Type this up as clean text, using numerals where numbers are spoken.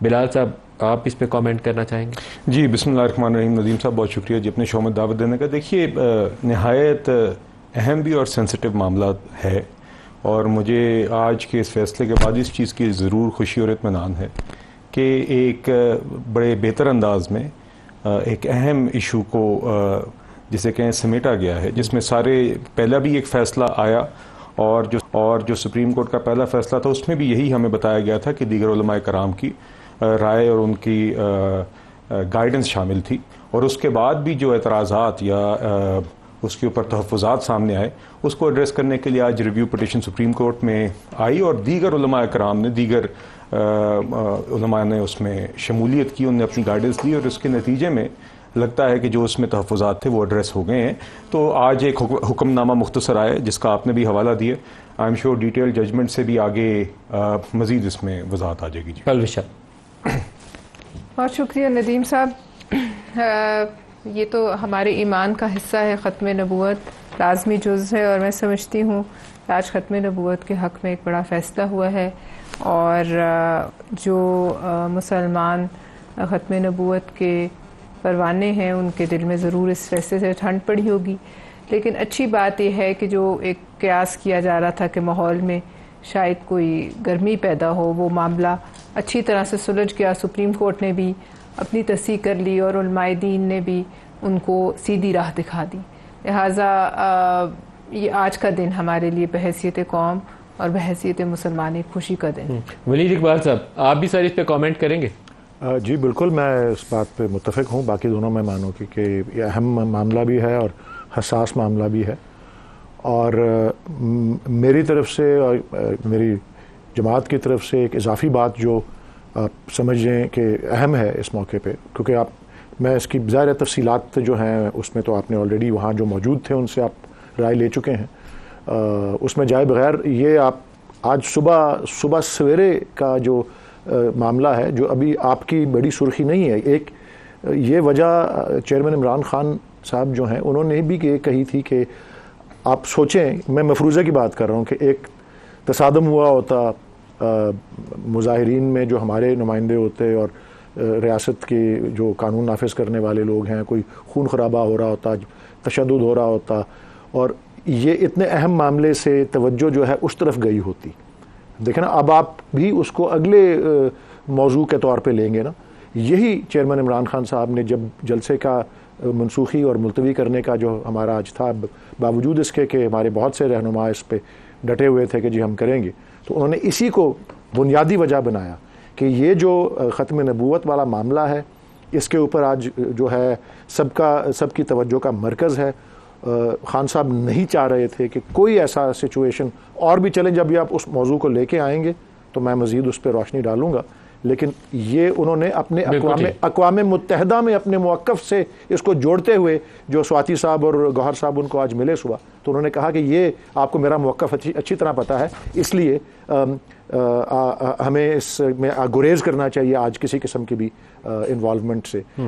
بلال صاحب آپ اس پہ کامنٹ کرنا چاہیں گے؟ جی بسم اللہ الرحمن الرحیم. ندیم صاحب بہت شکریہ جی اپنے شو میں دعوت دینے کا. دیکھیے نہایت اہم بھی اور سینسٹیو معاملہ ہے، اور مجھے آج کے اس فیصلے کے بعد اس چیز کی ضرور خوشی اور اطمینان ہے کہ ایک بڑے بہتر انداز میں ایک اہم ایشو کو جسے کہیں سمیٹا گیا ہے، جس میں سارے پہلا بھی ایک فیصلہ آیا اور جو سپریم کورٹ کا پہلا فیصلہ تھا اس میں بھی یہی ہمیں بتایا گیا تھا کہ دیگر علماء کرام کی رائے اور ان کی گائیڈنس شامل تھی، اور اس کے بعد بھی جو اعتراضات یا اس کے اوپر تحفظات سامنے آئے اس کو ایڈریس کرنے کے لیے آج ریویو پٹیشن سپریم کورٹ میں آئی، اور دیگر علماء کرام نے دیگر علماء نے اس میں شمولیت کی، انہوں نے اپنی گائیڈنس دی، اور اس کے نتیجے میں لگتا ہے کہ جو اس میں تحفظات تھے وہ ایڈریس ہو گئے ہیں. تو آج ایک حکم نامہ مختصر آیا جس کا آپ نے بھی حوالہ دیا. I am sure detail judgment سے بھی آگے مزید اس میں وضاحت آ جائے گی. جی پلوشا. بہت شکریہ ندیم صاحب. یہ تو ہمارے ایمان کا حصہ ہے، ختم نبوت لازمی جز ہے، اور میں سمجھتی ہوں آج ختم نبوت کے حق میں ایک بڑا فیصلہ ہوا ہے، اور جو مسلمان ختم نبوت کے پروانے ہیں ان کے دل میں ضرور اس فیصلے سے ٹھنڈ پڑی ہوگی. لیکن اچھی بات یہ ہے کہ جو ایک قیاس کیا جا رہا تھا کہ ماحول میں شاید کوئی گرمی پیدا ہو، وہ معاملہ اچھی طرح سے سلجھ گیا. سپریم کورٹ نے بھی اپنی تصحیح کر لی اور علماء دین نے بھی ان کو سیدھی راہ دکھا دی. لہٰذا یہ آج کا دن ہمارے لیے بحیثیت قوم اور بحیثیت مسلمان ایک خوشی کا دن. ولید اقبال صاحب آپ بھی سر اس پہ کامنٹ کریں گے؟ جی بالکل، میں اس بات پہ متفق ہوں باقی دونوں میں مانوں کہ یہ اہم معاملہ بھی ہے اور حساس معاملہ بھی ہے، اور میری طرف سے اور میری جماعت کی طرف سے ایک اضافی بات جو آپ سمجھیں کہ اہم ہے اس موقع پہ، کیونکہ میں اس کی ظاہر تفصیلات جو ہیں اس میں تو آپ نے آلریڈی وہاں جو موجود تھے ان سے آپ رائے لے چکے ہیں. اس میں جائے بغیر یہ آپ آج صبح سویرے کا جو معاملہ ہے جو ابھی آپ کی بڑی سرخی نہیں ہے، ایک یہ وجہ چیئرمین عمران خان صاحب جو ہیں انہوں نے بھی یہ کہی تھی کہ آپ سوچیں، میں مفروضے کی بات کر رہا ہوں، کہ ایک تصادم ہوا ہوتا مظاہرین میں جو ہمارے نمائندے ہوتے اور ریاست کے جو قانون نافذ کرنے والے لوگ ہیں، کوئی خون خرابہ ہو رہا ہوتا، تشدد ہو رہا ہوتا، اور یہ اتنے اہم معاملے سے توجہ جو ہے اس طرف گئی ہوتی. دیکھیں نا، اب آپ بھی اس کو اگلے موضوع کے طور پہ لیں گے نا. یہی چیئرمین عمران خان صاحب نے جب جلسے کا منسوخی اور ملتوی کرنے کا جو ہمارا آج تھا، باوجود اس کے کہ ہمارے بہت سے رہنما اس پہ ڈٹے ہوئے تھے کہ جی ہم کریں گے، تو انہوں نے اسی کو بنیادی وجہ بنایا کہ یہ جو ختم نبوت والا معاملہ ہے اس کے اوپر آج جو ہے سب کی توجہ کا مرکز ہے. خان صاحب نہیں چاہ رہے تھے کہ کوئی ایسا سچویشن اور بھی چلے. جب بھی آپ اس موضوع کو لے کے آئیں گے تو میں مزید اس پہ روشنی ڈالوں گا، لیکن یہ انہوں نے اپنے اقوام متحدہ میں اپنے موقف سے اس کو جوڑتے ہوئے، جو سواتی صاحب اور گوہر صاحب ان کو آج ملے صبح، تو انہوں نے کہا کہ یہ آپ کو میرا موقف اچھی طرح پتہ ہے، اس لیے ہمیں اس میں گریز کرنا چاہیے آج کسی قسم کی بھی انوالومنٹ سے.